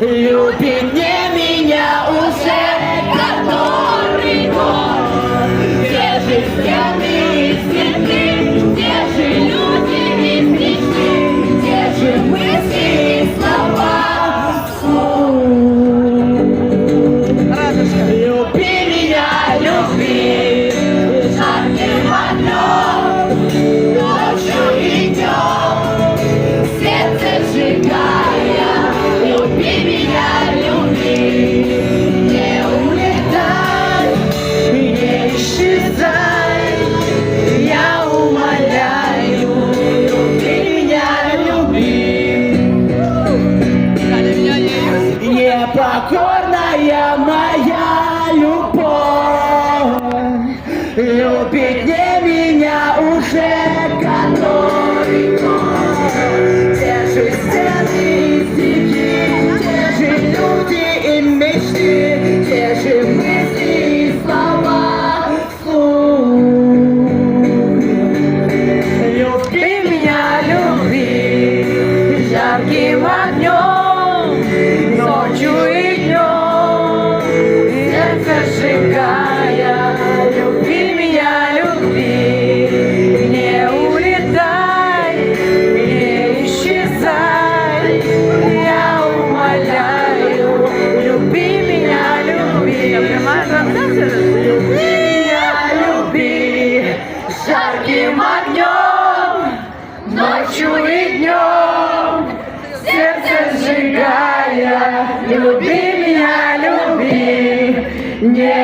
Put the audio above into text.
Люби не меня уже который год. Где же стены и стены, где же люди и стихи, где же мысли и слова вслух. Люби меня, люби, жарким огнем, ночью и днем, сердце сжигая. Люби меня, люби, не улетай, не исчезай, я умоляю. Люби меня, люби, непокорная моя любовь. Любить не меня уже который год. Те же стены и стихи, те же люди и мечты, те же мысли и слова вслух. Люби меня, люби, жарким огнем, ночью и днем, сердце сжигая. Люби меня, люби, не улетай, не исчезай, я умоляю. Люби меня, люби, люби меня, люби, жарким огнем, ночью и днем, сердце сжигая. Люби меня, люби, не